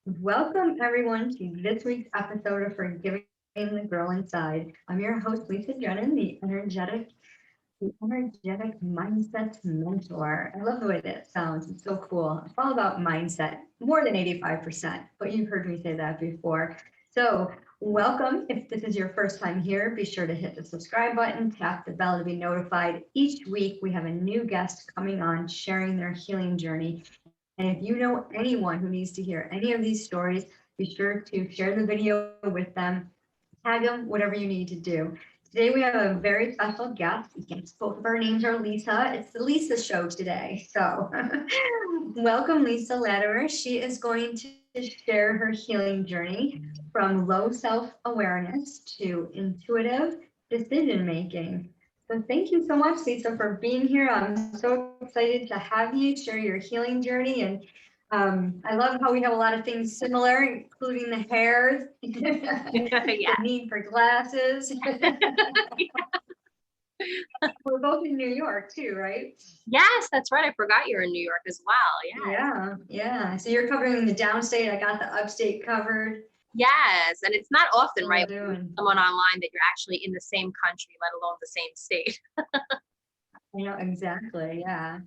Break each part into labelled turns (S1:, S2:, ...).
S1: Welcome everyone to this week's episode of Forgiving the Girl Inside. I'm your host, Lisa Drennan, the energetic mindset mentor. I love the way that sounds. It's so cool. It's all about mindset, more than 85%, but you've heard me say that before. So welcome. If this is your first time here, be sure to hit the subscribe button, tap the bell to be notified. Each week we have a new guest coming on sharing their healing journey. And if you know anyone who needs to hear any of these stories, be sure to share the video with them, tag them, whatever you need to do. Today we have a very special guest. Yes, both of our names are Lisa. It's the Lisa show today. So welcome Lisa Lattimer. She is going to share her healing journey from low self-awareness to intuitive decision making. So thank you so much, Lisa, for being here. I'm so excited to have you share your healing journey. And I love how we have a lot of things similar, including the hair, the
S2: Yeah.
S1: need for glasses. We're both in New York too, right?
S2: Yes, that's right. I forgot you're in New York as well. Yes.
S1: Yeah. So you're covering the downstate. I got the upstate covered.
S2: Yes. And it's not often,
S1: What
S2: right,
S1: we're
S2: when you meet
S1: doing.
S2: someone online that you're actually in the same country, let alone the same state.
S1: Exactly. Yeah.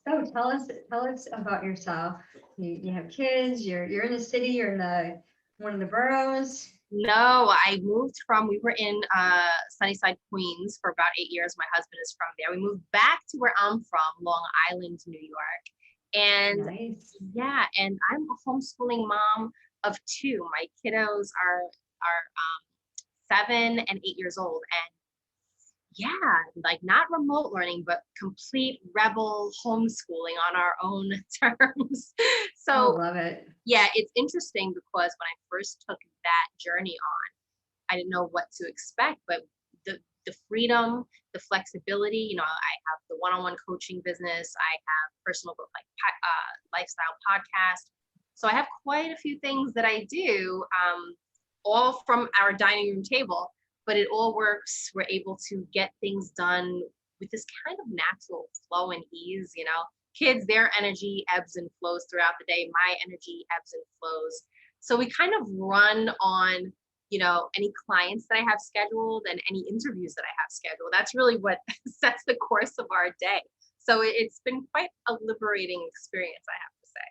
S1: So tell us about yourself. You have kids. You're in the city. You're in the one of the boroughs.
S2: No, we were in Sunnyside, Queens for about 8 years. My husband is from there. We moved back to where I'm from, Long Island, New York. And
S1: Nice.
S2: yeah, and I'm a homeschooling mom of two. My kiddos are 7 and 8 years old. And yeah, like not remote learning, but complete rebel homeschooling on our own terms.
S1: I
S2: So
S1: love it.
S2: yeah, it's interesting because when I first took that journey on, I didn't know what to expect, but the freedom, the flexibility, I have the one-on-one coaching business, I have personal growth, like lifestyle podcast. So I have quite a few things that I do, all from our dining room table, but it all works. We're able to get things done with this kind of natural flow and ease. Kids, their energy ebbs and flows throughout the day. My energy ebbs and flows. So we kind of run on, any clients that I have scheduled and any interviews that I have scheduled. That's really what sets the course of our day. So it's been quite a liberating experience, I have to say.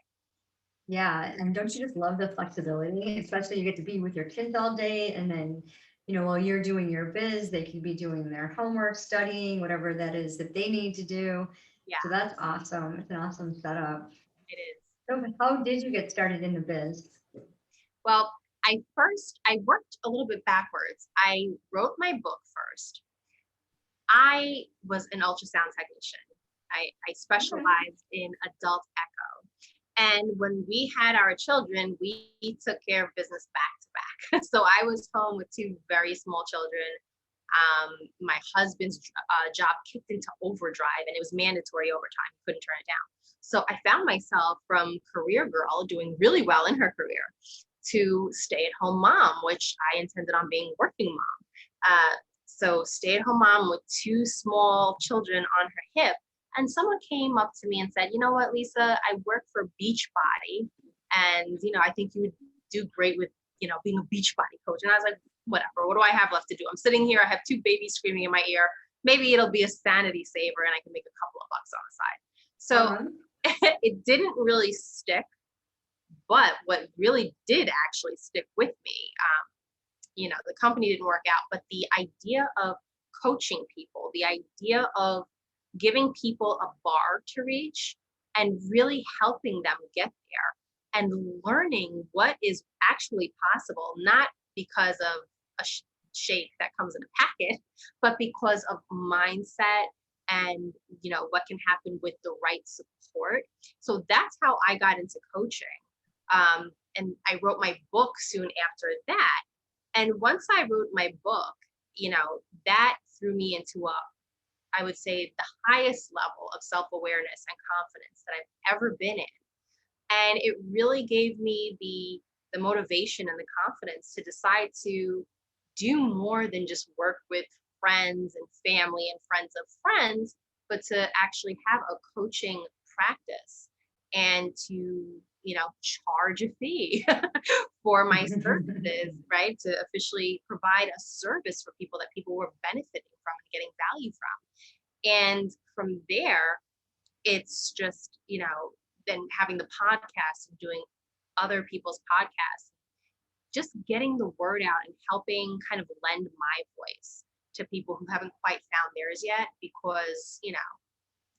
S1: Yeah, and don't you just love the flexibility? Especially you get to be with your kids all day, and then, while you're doing your biz, they could be doing their homework, studying, whatever that is that they need to do.
S2: Yeah,
S1: So that's awesome. It's an awesome setup.
S2: it is.
S1: So how did you get started in the biz?
S2: Well, I worked a little bit backwards. I wrote my book first. I was an ultrasound technician. I
S1: Okay.
S2: specialized in adult echo. And when we had our children, we took care of business back to back. So I was home with two very small children. My husband's job kicked into overdrive, and it was mandatory overtime. Couldn't turn it down. So I found myself from career girl doing really well in her career to stay at home mom, which I intended on being working mom. So stay at home mom with two small children on her hip. And someone came up to me and said, you know what, Lisa, I work for Beachbody. And, I think you would do great with, being a Beachbody coach. And I was like, whatever, what do I have left to do? I'm sitting here, I have two babies screaming in my ear. Maybe it'll be a sanity saver and I can make a couple of bucks on
S1: Uh-huh.
S2: the side. So it didn't really stick. But what really did actually stick with me, the company didn't work out, but the idea of coaching people, the idea of giving people a bar to reach and really helping them get there and learning what is actually possible, not because of a shake that comes in a packet, but because of mindset and what can happen with the right support. So that's how I got into coaching. And I wrote my book soon after that. And once I wrote my book, that threw me into I would say, the highest level of self-awareness and confidence that I've ever been in. And it really gave me the motivation and the confidence to decide to do more than just work with friends and family and friends of friends, but to actually have a coaching practice. and to, charge a fee for my services, right? To officially provide a service for people that people were benefiting from and getting value from. And from there, it's just, then having the podcast and doing other people's podcasts, just getting the word out and helping kind of lend my voice to people who haven't quite found theirs yet, because,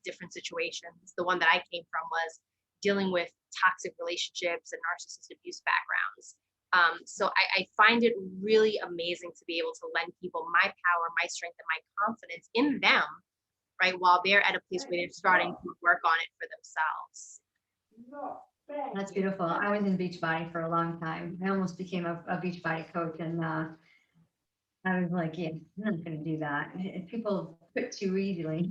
S2: different situations. The one that I came from was dealing with toxic relationships and narcissist abuse backgrounds. So I find it really amazing to be able to lend people my power, my strength, and my confidence in them, right, while they're at a place where they're starting to work on it for themselves.
S1: That's beautiful. I was in Beachbody for a long time. I almost became a Beachbody coach, and I was like, yeah, I'm not going to do that. People quit too easily.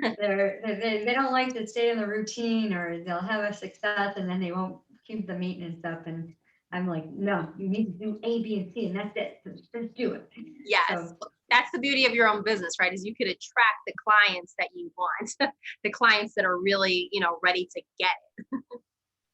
S1: They don't like to stay in the routine, or they'll have a success and then they won't keep the maintenance up. And I'm like, no, you need to do A, B, and C, and that's it. So just do it.
S2: Yes.
S1: So,
S2: that's the beauty of your own business, right? Is you could attract the clients that you want, the clients that are really, ready to get it.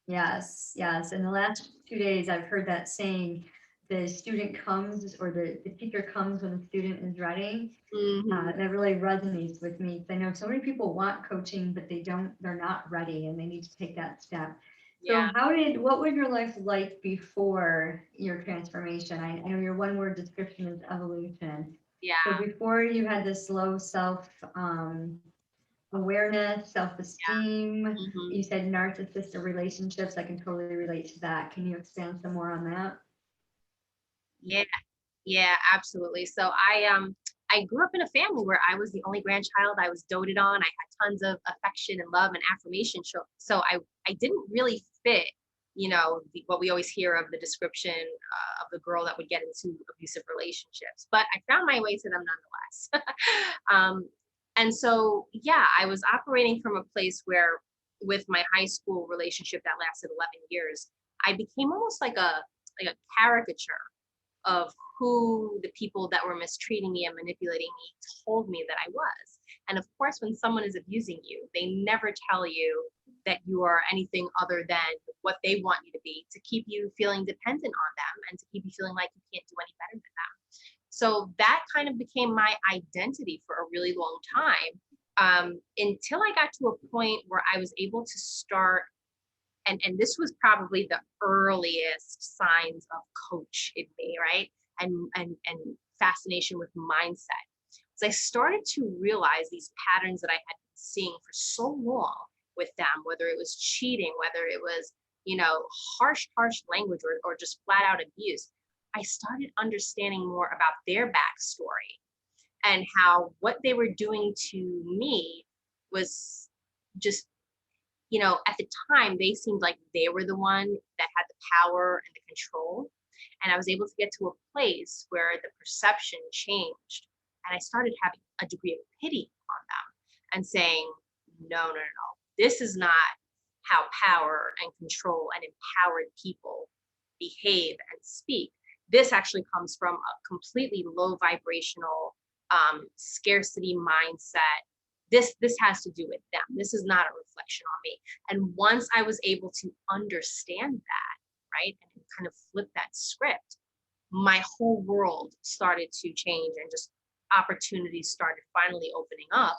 S1: yes. In the last 2 days, I've heard that saying, the student comes, or the teacher comes when the student is ready.
S2: Mm-hmm.
S1: That really resonates with me. I know so many people want coaching, but they're not ready, and they need to take that step.
S2: Yeah.
S1: So what was your life like before your transformation? I know your one word description is evolution.
S2: Yeah.
S1: So before you had this low self awareness, self-esteem,
S2: Mm-hmm.
S1: you said narcissistic relationships. I can totally relate to that. Can you expand some more on that?
S2: Yeah, absolutely. So I grew up in a family where I was the only grandchild. I was doted on. I had tons of affection and love and affirmation. So I didn't really fit, what we always hear of the description of the girl that would get into abusive relationships. But I found my way to them nonetheless. And so, yeah, I was operating from a place where, with my high school relationship that lasted 11 years, I became almost like a caricature of who the people that were mistreating me and manipulating me told me that I was. And of course, when someone is abusing you, they never tell you that you are anything other than what they want you to be, to keep you feeling dependent on them and to keep you feeling like you can't do any better than them. So that kind of became my identity for a really long time, until I got to a point where I was able to start, and this was probably the earliest signs of coach in me, right? And fascination with mindset. So I started to realize these patterns that I had been seeing for so long with them, whether it was cheating, whether it was, harsh language, or just flat out abuse. I started understanding more about their backstory and how what they were doing to me was just, at the time, they seemed like they were the one that had the power and the control. And I was able to get to a place where the perception changed. And I started having a degree of pity on them and saying, no. This is not how power and control and empowered people behave and speak. This actually comes from a completely low vibrational scarcity mindset. This has to do with them. This is not a reflection on me. And once I was able to understand that, right, and kind of flip that script, my whole world started to change, and just opportunities started finally opening up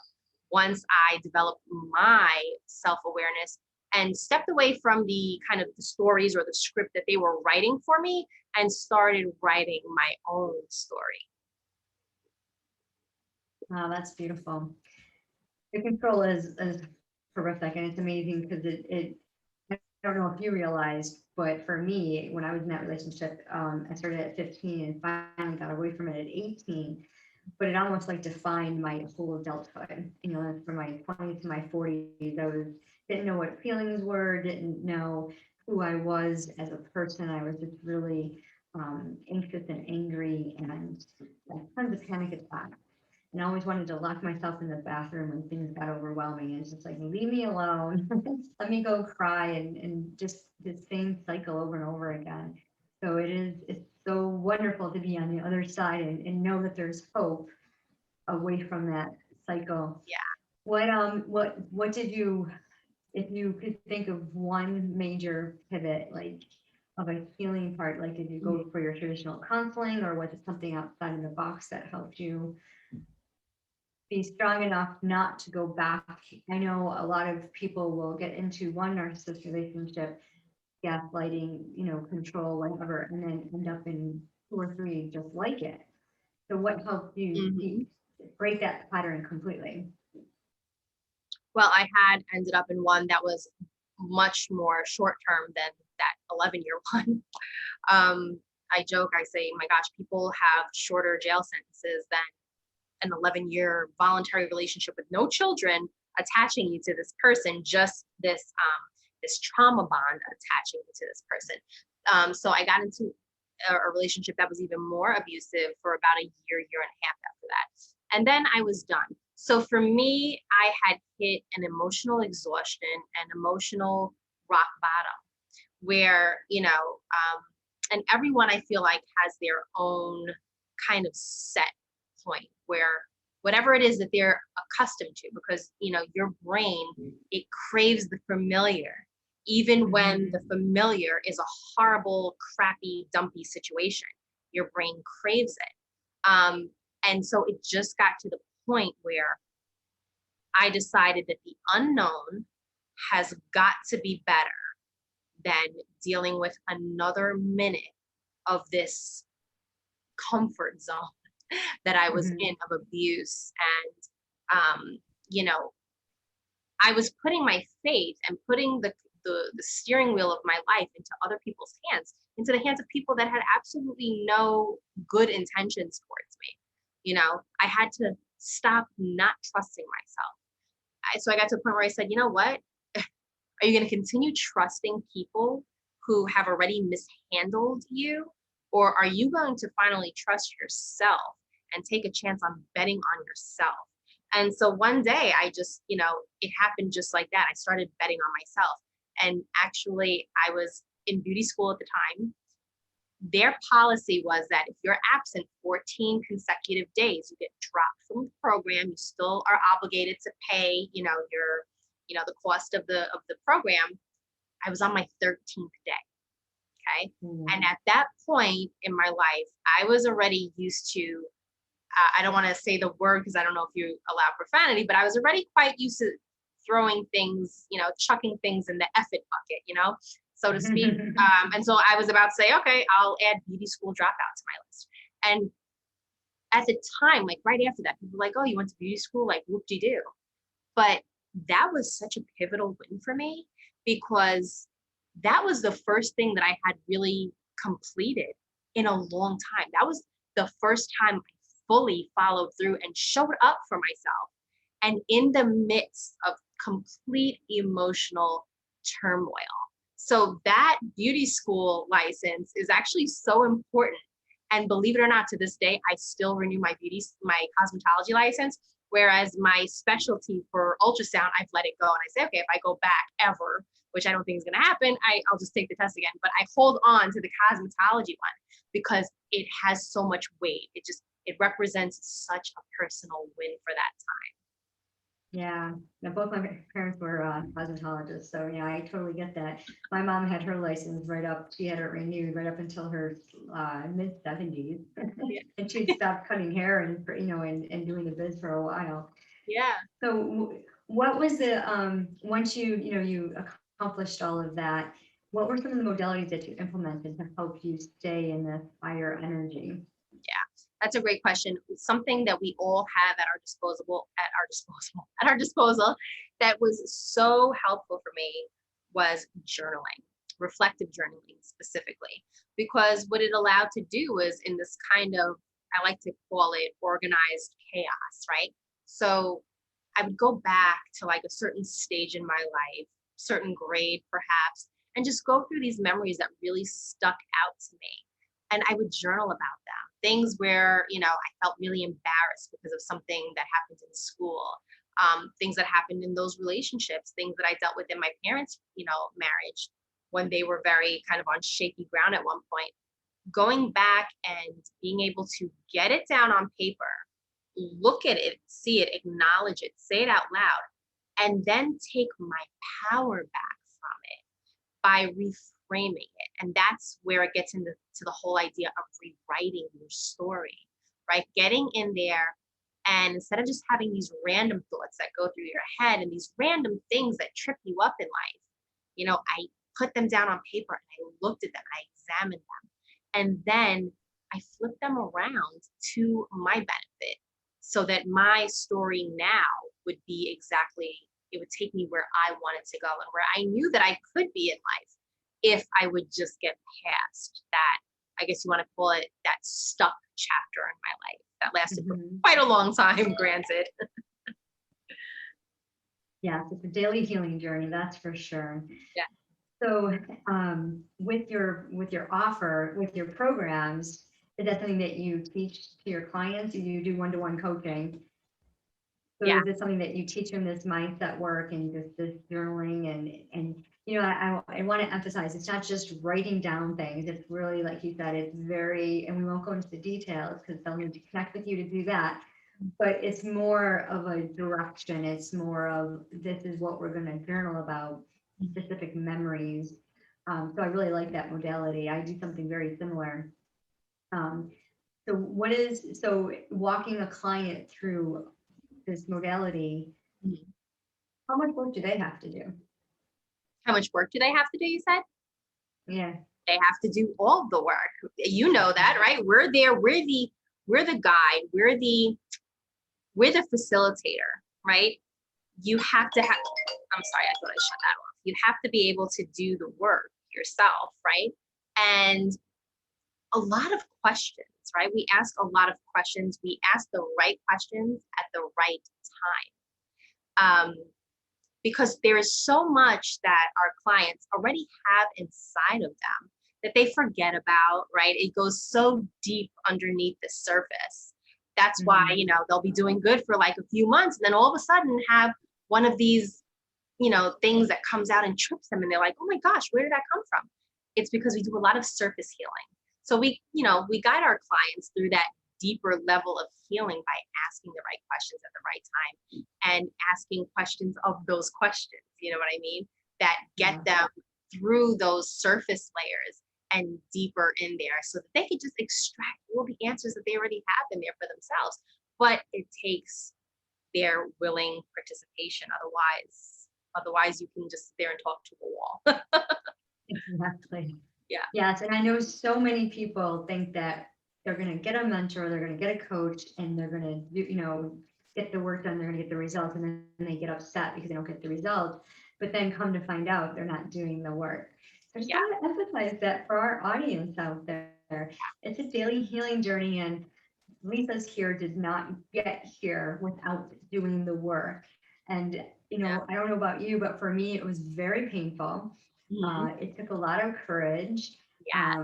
S2: once I developed my self-awareness and stepped away from the kind of the stories or the script that they were writing for me and started writing my own story.
S1: Wow, that's beautiful. The control is horrific, and it's amazing because I don't know if you realized, but for me, when I was in that relationship, I started at 15 and finally got away from it at 18. But it almost like defined my whole adulthood. From my 20s to my 40s, didn't know what feelings were, didn't know who I was as a person. I was just really anxious and angry, and had tons of panic attacks. And I always wanted to lock myself in the bathroom when things got overwhelming. And it's just like, leave me alone. Let me go cry, and just the same cycle over and over again. So it's so wonderful to be on the other side, and know that there's hope away from that cycle.
S2: Yeah.
S1: What did you, if you could think of one major pivot, like of a healing part, like did you go for your traditional counseling, or was it something outside of the box that helped you be strong enough not to go back? I know a lot of people will get into one narcissistic relationship, gaslighting, control, whatever, and then end up in two or three just like it. So what helped you
S2: Mhm.
S1: break that pattern completely?
S2: Well, I had ended up in one that was much more short term than that 11-year one. I joke, I say, my gosh, people have shorter jail sentences than an 11-year voluntary relationship with no children attaching you to this person, just this trauma bond attaching you to this person. So I got into a relationship that was even more abusive for about a year and a half after that. And then I was done. So for me, I had hit an emotional exhaustion and emotional rock bottom where, and everyone I feel like has their own kind of set point where whatever it is that they're accustomed to, because, your brain, it craves the familiar, even when the familiar is a horrible, crappy, dumpy situation. Your brain craves it. And so it just got to the point where I decided that the unknown has got to be better than dealing with another minute of this comfort zone that I was in of abuse. And, I was putting my faith and putting the steering wheel of my life into other people's hands, into the hands of people that had absolutely no good intentions towards me. I had to stop not trusting myself. So I got to a point where I said, you know what? Are you going to continue trusting people who have already mishandled you? Or are you going to finally trust yourself and take a chance on betting on yourself? And so one day I just, it happened just like that. I started betting on myself. And actually, I was in beauty school at the time. Their policy was that if you're absent 14 consecutive days, you get dropped from the program. You still are obligated to pay, the cost of the program. I was on my 13th day. Okay. And at that point in my life, I was already used to, I don't want to say the word because I don't know if you allow profanity, but I was already quite used to throwing things, chucking things in the effort bucket, so to speak. And so I was about to say, okay, I'll add beauty school dropout to my list. And at the time, like right after that, people were like, oh, you went to beauty school? Like, whoop-de-doo. But that was such a pivotal win for me because that was the first thing that I had really completed in a long time. That was the first time I fully followed through and showed up for myself. And in the midst of complete emotional turmoil. So that beauty school license is actually so important. And believe it or not, to this day, I still renew my cosmetology license. Whereas my specialty for ultrasound, I've let it go. And I say, okay, if I go back ever, which I don't think is going to happen, I'll just take the test again. But I hold on to the cosmetology one because it has so much weight. It represents such a personal win for that time.
S1: Yeah, both my parents were cosmetologists, so yeah, I totally get that. My mom had her license right up, she had it renewed right up until her mid-70s. And she'd stopped cutting hair and, and doing the biz for a while.
S2: Yeah.
S1: So what was the, once you accomplished all of that, what were some of the modalities that you implemented to help you stay in the fire energy?
S2: Yeah, that's a great question. Something that we all have at our disposal that was so helpful for me was journaling, reflective journaling specifically, because what it allowed to do was in this kind of, I like to call it organized chaos, right? So I would go back to like a certain stage in my life, certain grade perhaps, and just go through these memories that really stuck out to me. And I would journal about them. Things where, I felt really embarrassed because of something that happened in school, things that happened in those relationships, things that I dealt with in my parents', marriage when they were very kind of on shaky ground at one point. Going back and being able to get it down on paper, look at it, see it, acknowledge it, say it out loud, and then take my power back from it by reframing it. And that's where it gets into the whole idea of rewriting your story, right? Getting in there, and instead of just having these random thoughts that go through your head and these random things that trip you up in life, I put them down on paper and I looked at them, I examined them, and then I flipped them around to my benefit so that my story now would be exactly, it would take me where I wanted to go and where I knew that I could be in life if I would just get past that, I guess you want to call it, that stuck chapter in my life that lasted for quite a long time, granted.
S1: Yes, it's a daily healing journey, that's for sure.
S2: Yeah.
S1: So with your offer, with your programs, is that something that you teach to your clients? Do you do one-to-one coaching? So
S2: Yeah.
S1: is this something that you teach them, this mindset work and this journaling and I want to emphasize, it's not just writing down things. It's really, like you said, it's very, and we won't go into the details because they'll need to connect with you to do that. But it's more of a direction. It's more of, this is what we're going to journal about, specific memories. So I really like that modality. I do something very similar. So walking a client through this modality, how much work do they have to do?
S2: How much work do they have to do, you said?
S1: Yeah.
S2: They have to do all the work. You know that, right? We're there. We're the guide. We're the facilitator, right? You have to have, I'm sorry, I thought I shut that off. You have to be able to do the work yourself, right? And a lot of questions, right? We ask a lot of questions. We ask the right questions at the right time. Because there is so much that our clients already have inside of them that they forget about, right? It goes so deep underneath the surface. That's why, they'll be doing good for like a few months and then all of a sudden have one of these, things that comes out and trips them and they're like, oh my gosh, where did that come from? It's because we do a lot of surface healing. So we guide our clients through that deeper level of healing by asking the right questions at the right time and asking questions of those questions, you know what I mean? That get them through those surface layers and deeper in there so that they can just extract all the answers that they already have in there for themselves. But it takes their willing participation. Otherwise you can just sit there and talk to a wall.
S1: Exactly.
S2: Yeah.
S1: Yes. And I know so many people think that they're going to get a mentor, they're going to get a coach, and they're going to do, get the work done, they're going to get the results, and then they get upset because they don't get the results. But then come to find out they're not doing the work. So I just want to emphasize that for our audience out there. It's a daily healing journey, and Lisa's here did not get here without doing the work. And, I don't know about you, but for me, it was very painful. It took a lot of courage.
S2: Yeah.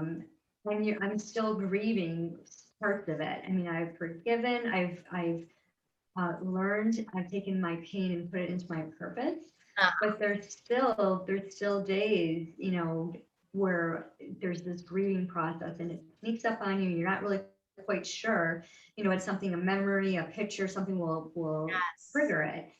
S1: I'm still grieving parts of it. I mean, I've forgiven, I've learned, I've taken my pain and put it into my purpose. But there's still days, where there's this grieving process and it sneaks up on you. You're not really quite sure, it's something, a memory, a picture, something will trigger it.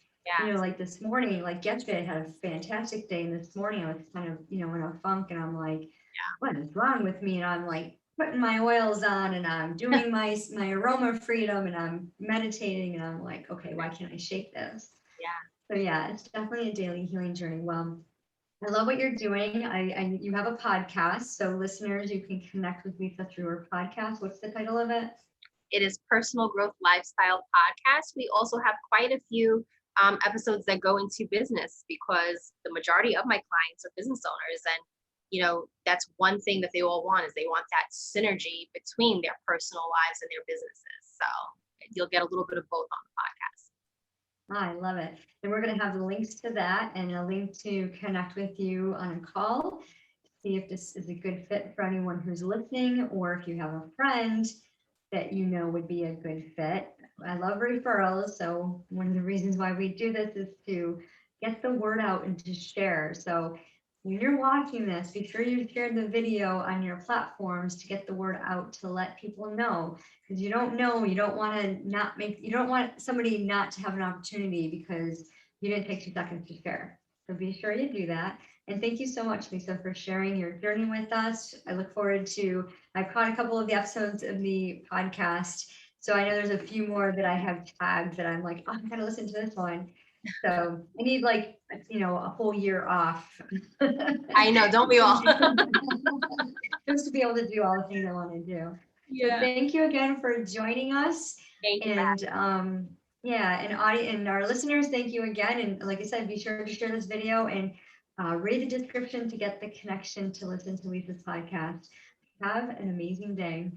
S1: Like this morning, like yesterday, I had a fantastic day, and this morning I was kind of, in a funk, and I'm like, what is wrong with me? And I'm like putting my oils on, and I'm doing my aroma freedom, and I'm meditating, and I'm like, okay, why can't I shake this? So yeah, it's definitely a daily healing journey. Well, I love what you're doing. You have a podcast, so listeners, you can connect with Lisa through her podcast. What's the title of it?
S2: It is Personal Growth Lifestyle Podcast. We also have quite a few episodes that go into business because the majority of my clients are business owners, and that's one thing that they all want is they want that synergy between their personal lives and their businesses. So you'll get a little bit of both on the podcast.
S1: I love it. And we're going to have the links to that and a link to connect with you on a call, see if this is a good fit for anyone who's listening, or if you have a friend that would be a good fit. I love referrals. So one of the reasons why we do this is to get the word out and to share. So when you're watching this, be sure you share the video on your platforms to get the word out, to let people know, because you don't know, you don't want to not make, you don't want somebody not to have an opportunity because you didn't take 2 seconds to share. So be sure you do that. And thank you so much, Lisa, for sharing your journey with us. I look forward to, I've caught a couple of the episodes of the podcast. So I know there's a few more that I have tagged that I'm like, oh, I gotta listen to this one. So I need like, a whole year off.
S2: I know, don't we all?
S1: Just to be able to do all the things I want to do. So
S2: Yeah.
S1: thank you again for joining us.
S2: Thank you,
S1: And and our listeners, thank you again. And like I said, be sure to share this video and read the description to get the connection to listen to Lisa's podcast. Have an amazing day.